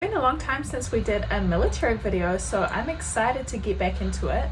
It's been a long time since we did a military video, so I'm excited to get back into it.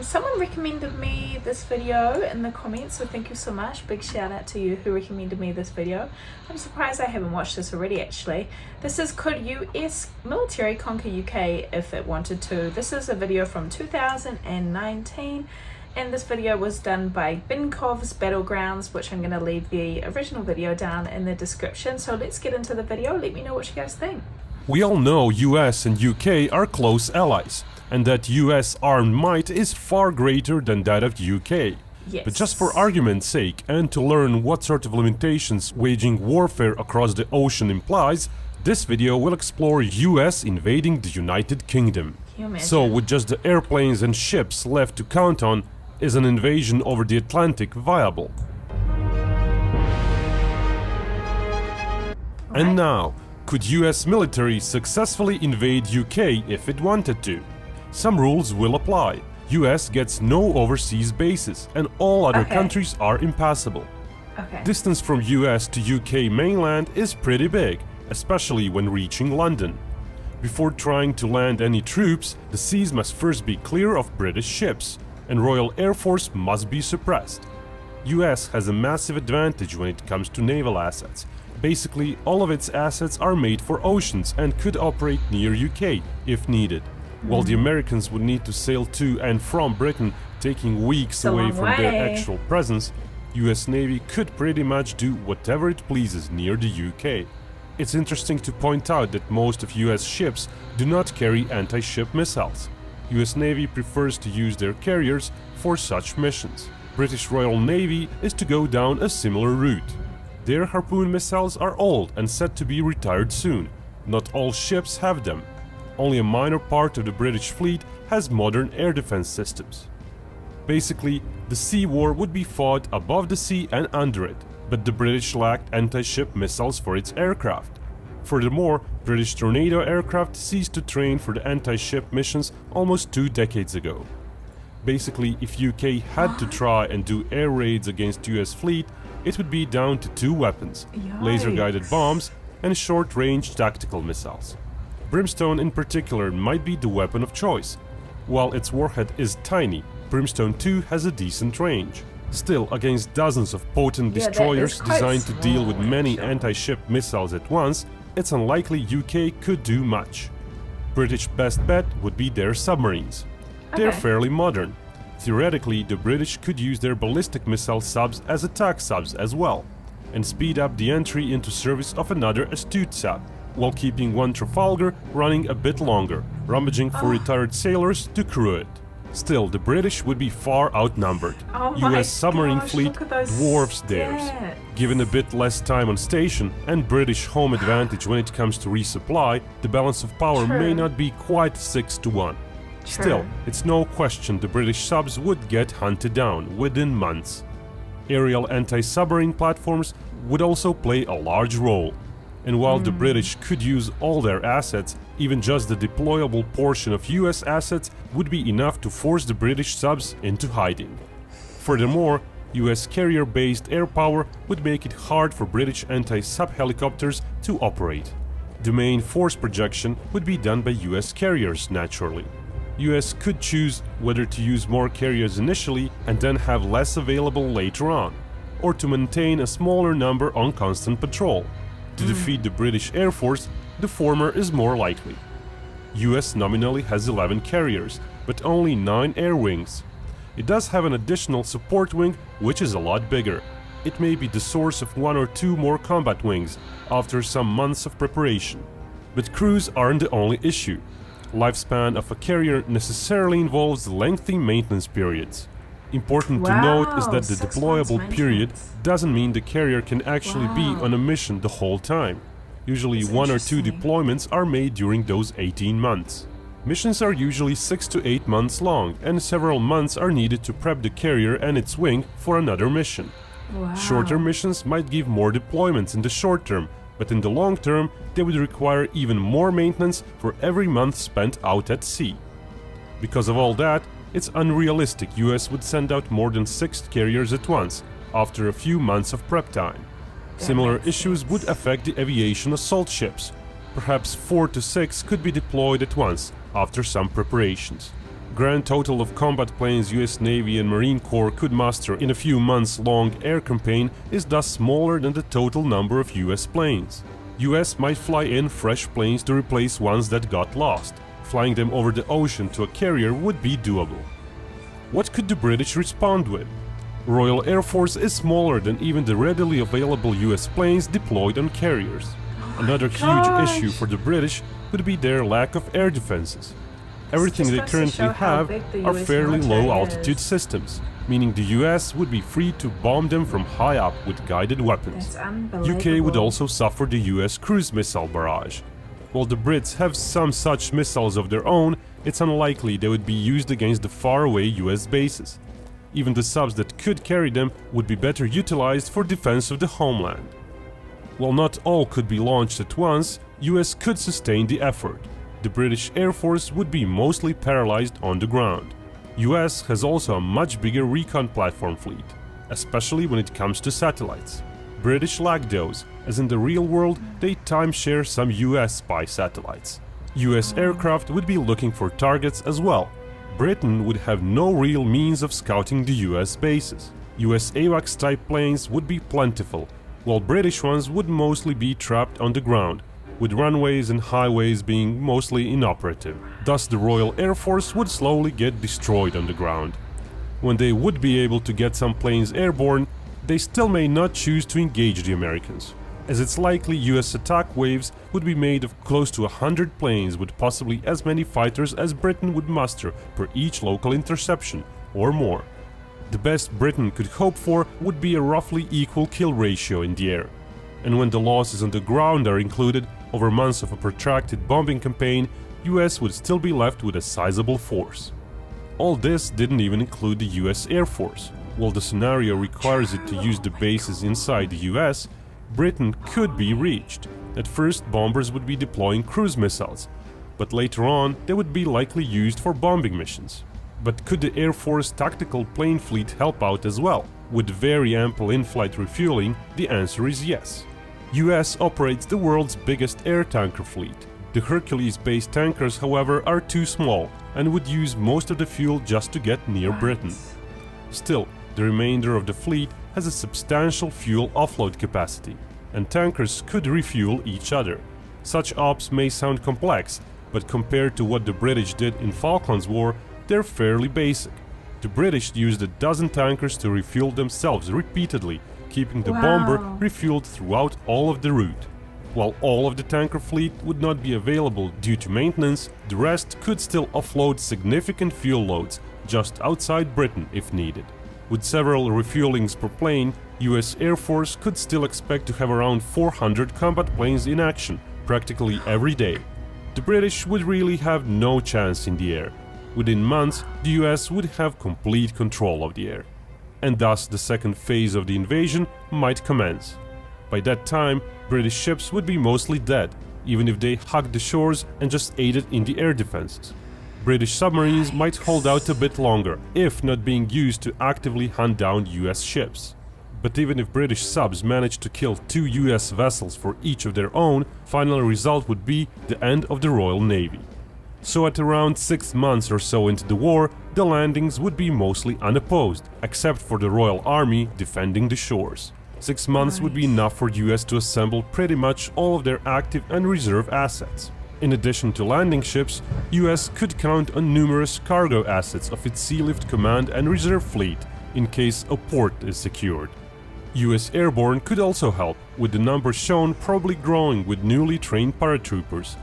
Someone recommended me this video in the comments, so thank you so much. Big shout out to you who recommended me this video. I'm surprised I haven't watched this already actually. This is could US military conquer UK if it wanted to. This is a video from 2019 and this video was done by Binkov's Battlegrounds, which I'm going to leave the original video down in the description. So let's get into the video. Let me know what you guys think. We all know US and UK are close allies, and that US armed might is far greater than that of UK. Yes. But just for argument's sake, and to learn what sort of limitations waging warfare across the ocean implies, this video will explore US invading the United Kingdom. Can you imagine? So, with just the airplanes and ships left to count on, is an invasion over the Atlantic viable? And now, could US military successfully invade UK if it wanted to? Some rules will apply. US gets no overseas bases and all other countries are impassable. Distance from US to UK mainland is pretty big, especially when reaching London. Before trying to land any troops, the seas must first be clear of British ships, and Royal Air Force must be suppressed. US has a massive advantage when it comes to naval assets. Basically, all of its assets are made for oceans and could operate near UK if needed. While the Americans would need to sail to and from Britain, taking weeks away from their actual presence, US Navy could pretty much do whatever it pleases near the UK. It's interesting to point out that most of US ships do not carry anti-ship missiles. US Navy prefers to use their carriers for such missions. British Royal Navy is to go down a similar route. Their Harpoon missiles are old and set to be retired soon. Not all ships have them. Only a minor part of the British fleet has modern air defense systems. Basically, the sea war would be fought above the sea and under it, but the British lacked anti-ship missiles for its aircraft. Furthermore, British Tornado aircraft ceased to train for the anti-ship missions almost 2 decades ago. Basically, if UK had to try and do air raids against US fleet, it would be down to 2 weapons, laser-guided bombs and short-range tactical missiles. Brimstone in particular might be the weapon of choice. While its warhead is tiny, Brimstone 2 has a decent range. Still, against dozens of potent destroyers designed to deal with many anti-ship missiles at once, it's unlikely UK could do much. British best bet would be their submarines. They're fairly modern. Theoretically, the British could use their ballistic missile subs as attack subs as well, and speed up the entry into service of another astute sub, while keeping one Trafalgar running a bit longer, rummaging for retired sailors to crew it. Still, the British would be far outnumbered. US submarine fleet dwarfs theirs. Given a bit less time on station and British home advantage when it comes to resupply, the balance of power may not be quite 6-to-1. Still, it's no question the British subs would get hunted down within months. Aerial anti-submarine platforms would also play a large role. And while the British could use all their assets, even just the deployable portion of US assets would be enough to force the British subs into hiding. Furthermore, US carrier-based air power would make it hard for British anti-sub helicopters to operate. The main force projection would be done by US carriers, naturally. US could choose whether to use more carriers initially and then have less available later on, or to maintain a smaller number on constant patrol. To defeat the British Air Force, the former is more likely. US nominally has 11 carriers, but only 9 air wings. It does have an additional support wing, which is a lot bigger. It may be the source of 1 or 2 more combat wings after some months of preparation. But crews aren't the only issue. Lifespan of a carrier necessarily involves lengthy maintenance periods. Important to note is that the deployable period doesn't mean the carrier can actually be on a mission the whole time. Usually 1 or 2 deployments are made during those 18 months. Missions are usually 6 to 8 months long, and several months are needed to prep the carrier and its wing for another mission. Shorter missions might give more deployments in the short term, but in the long term they would require even more maintenance for every month spent out at sea. Because of all that, it's unrealistic US would send out more than 6 carriers at once, after a few months of prep time. Similar issues would affect the aviation assault ships. Perhaps 4 to 6 could be deployed at once, after some preparations. Grand total of combat planes US Navy and Marine Corps could muster in a few months-long air campaign is thus smaller than the total number of US planes. US might fly in fresh planes to replace ones that got lost. Flying them over the ocean to a carrier would be doable. What could the British respond with? Royal Air Force is smaller than even the readily available US planes deployed on carriers. Another huge issue for the British would be their lack of air defenses. Everything they currently have are fairly low-altitude systems, meaning the US would be free to bomb them from high up with guided weapons. UK would also suffer the US cruise missile barrage. While the Brits have some such missiles of their own, it's unlikely they would be used against the faraway US bases. Even the subs that could carry them would be better utilized for defense of the homeland. While not all could be launched at once, US could sustain the effort. The British Air Force would be mostly paralyzed on the ground. US has also a much bigger recon platform fleet, especially when it comes to satellites. British lack those, as in the real world they timeshare some US spy satellites. US aircraft would be looking for targets as well. Britain would have no real means of scouting the US bases. US AWACS-type planes would be plentiful, while British ones would mostly be trapped on the ground, with runways and highways being mostly inoperative. Thus the Royal Air Force would slowly get destroyed on the ground. When they would be able to get some planes airborne, they still may not choose to engage the Americans, as it's likely US attack waves would be made of close to 100 planes with possibly as many fighters as Britain would muster per each local interception, or more. The best Britain could hope for would be a roughly equal kill ratio in the air. And when the losses on the ground are included, over months of a protracted bombing campaign, US would still be left with a sizable force. All this didn't even include the US Air Force. While the scenario requires it to use the bases inside the US, Britain could be reached. At first, bombers would be deploying cruise missiles, but later on they would be likely used for bombing missions. But could the Air Force tactical plane fleet help out as well? With very ample in-flight refueling, the answer is yes. US operates the world's biggest air tanker fleet. The Hercules-based tankers, however, are too small and would use most of the fuel just to get near Britain. Still, the remainder of the fleet has a substantial fuel offload capacity, and tankers could refuel each other. Such ops may sound complex, but compared to what the British did in Falklands War, they're fairly basic. The British used a dozen tankers to refuel themselves repeatedly, keeping the bomber refueled throughout all of the route. While all of the tanker fleet would not be available due to maintenance, the rest could still offload significant fuel loads just outside Britain if needed. With several refuelings per plane, US Air Force could still expect to have around 400 combat planes in action practically every day. The British would really have no chance in the air. Within months, the US would have complete control of the air. And thus the second phase of the invasion might commence. By that time, British ships would be mostly dead, even if they hugged the shores and just aided in the air defenses. British submarines might hold out a bit longer, if not being used to actively hunt down US ships. But even if British subs managed to kill 2 US vessels for each of their own, final result would be the end of the Royal Navy. So at around 6 months or so into the war, the landings would be mostly unopposed, except for the Royal Army defending the shores. 6 months would be enough for US to assemble pretty much all of their active and reserve assets. In addition to landing ships, US could count on numerous cargo assets of its Sea Lift Command and Reserve Fleet in case a port is secured. US Airborne could also help, with the numbers shown probably growing with newly trained paratroopers.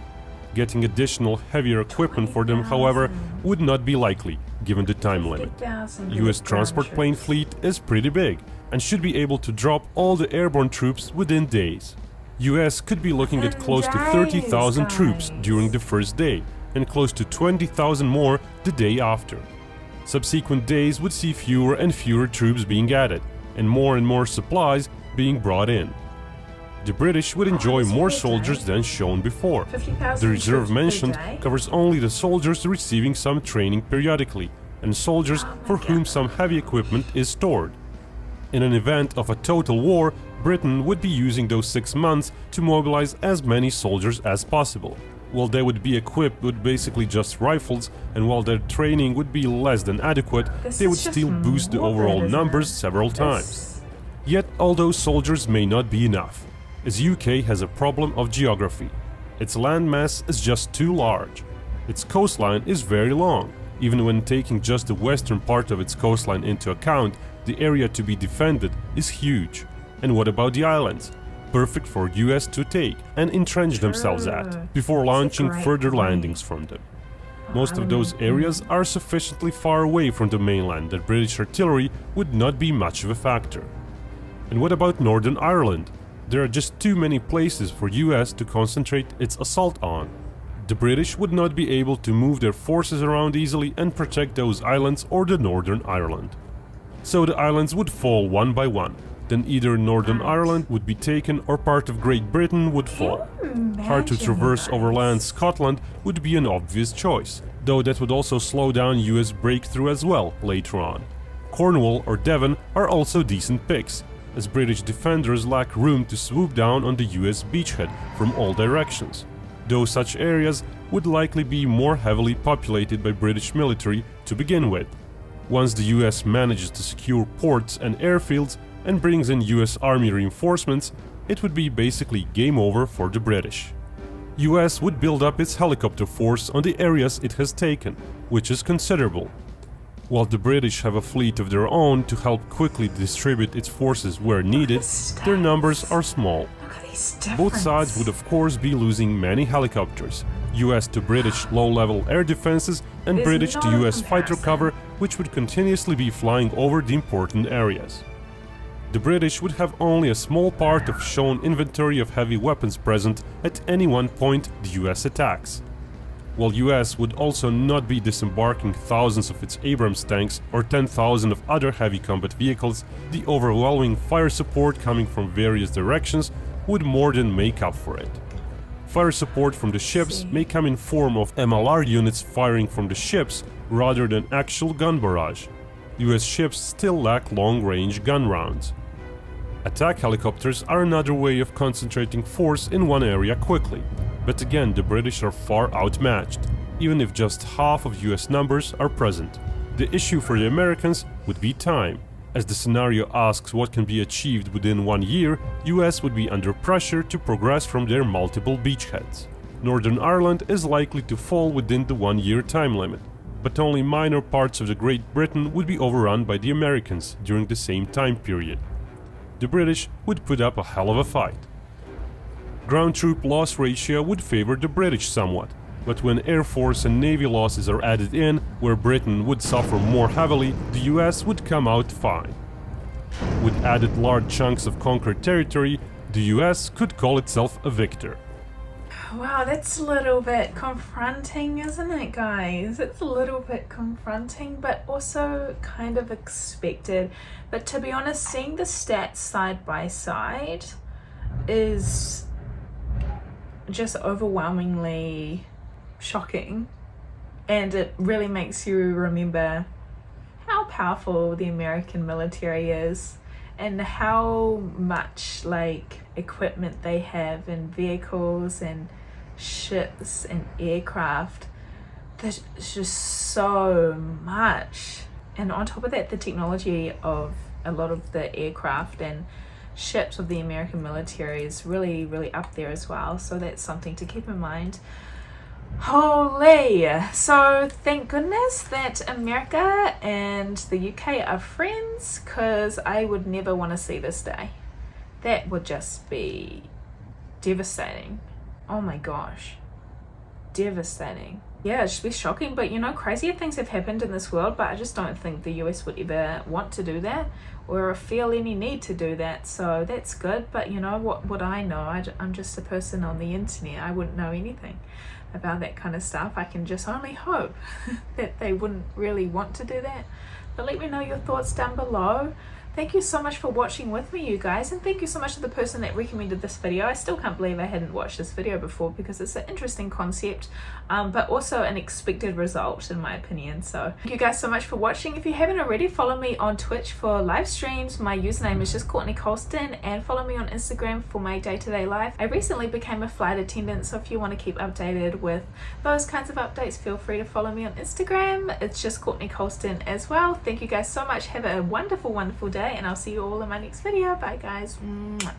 Getting additional heavier equipment for them, however, would not be likely, given the time limit. US transport plane fleet is pretty big, and should be able to drop all the airborne troops within days. US could be looking at close to 30,000 troops during the first day, and close to 20,000 more the day after. Subsequent days would see fewer and fewer troops being added, and more supplies being brought in. The British would enjoy more soldiers than shown before. The reserve mentioned covers only the soldiers receiving some training periodically, and soldiers for whom some heavy equipment is stored. In an event of a total war, Britain would be using those 6 months to mobilize as many soldiers as possible. While they would be equipped with basically just rifles, and while their training would be less than adequate, they would still boost the overall numbers several times. Yet all those soldiers may not be enough, as UK has a problem of geography. Its landmass is just too large. Its coastline is very long. Even when taking just the western part of its coastline into account, the area to be defended is huge. And what about the islands? Perfect for US to take and entrench themselves at, before launching further landings from them. Most of those areas are sufficiently far away from the mainland that British artillery would not be much of a factor. And what about Northern Ireland? There are just too many places for US to concentrate its assault on. The British would not be able to move their forces around easily and protect those islands or the Northern Ireland. So the islands would fall one by one. Then either Northern Ireland would be taken or part of Great Britain would fall. Hard to traverse overland Scotland would be an obvious choice, though that would also slow down US breakthrough as well later on. Cornwall or Devon are also decent picks, as British defenders lack room to swoop down on the US beachhead from all directions, though such areas would likely be more heavily populated by British military to begin with. Once the US manages to secure ports and airfields and brings in US Army reinforcements, it would be basically game over for the British. US would build up its helicopter force on the areas it has taken, which is considerable. While the British have a fleet of their own to help quickly distribute its forces where needed, their numbers are small. Both sides would of course be losing many helicopters, US to British low-level air defenses and British to US fighter cover, which would continuously be flying over the important areas. The British would have only a small part of shown inventory of heavy weapons present at any one point the US attacks. While US would also not be disembarking thousands of its Abrams tanks or 10,000 of other heavy combat vehicles, the overwhelming fire support coming from various directions would more than make up for it. Fire support from the ships may come in form of MLR units firing from the ships rather than actual gun barrage. US ships still lack long-range gun rounds. Attack helicopters are another way of concentrating force in one area quickly, but again the British are far outmatched, even if just half of US numbers are present. The issue for the Americans would be time. As the scenario asks what can be achieved within 1 year, US would be under pressure to progress from their multiple beachheads. Northern Ireland is likely to fall within the 1-year time limit, but only minor parts of the Great Britain would be overrun by the Americans during the same time period. The British would put up a hell of a fight. Ground troop loss ratio would favor the British somewhat, but when Air Force and Navy losses are added in, where Britain would suffer more heavily, the US would come out fine. With added large chunks of conquered territory, the US could call itself a victor. Wow, that's a little bit confronting, isn't it, guys? It's a little bit confronting, but also kind of expected. But to be honest, seeing the stats side by side is just overwhelmingly shocking, and it really makes you remember how powerful the American military is and how much equipment they have and vehicles and ships and aircraft. There's just so much, and on top of that the technology of a lot of the aircraft and ships of the American military is really up there as well, so that's something to keep in mind. Holy! So thank goodness that America and the UK are friends, because I would never want to see this day. That would just be devastating. Oh my gosh, devastating. Yeah, it should be shocking, but crazier things have happened in this world, but I just don't think the US would ever want to do that or feel any need to do that, so that's good. But what would I know? I'm just a person on the internet. I wouldn't know anything about that kind of stuff. I can just only hope that they wouldn't really want to do that. But let me know your thoughts down below. Thank you so much for watching with me, you guys, and thank you so much to the person that recommended this video. I still can't believe I hadn't watched this video before because it's an interesting concept, but also an expected result in my opinion. So thank you guys so much for watching. If you haven't already, follow me on Twitch for live streams. My username is just courtney.coulston, and follow me on Instagram for my day-to-day life. I recently became a flight attendant, so if you want to keep updated with those kinds of updates, feel free to follow me on Instagram. It's just courtney.coulston as well. Thank you guys so much. Have a wonderful day, and I'll see you all in my next video. Bye guys. Mwah.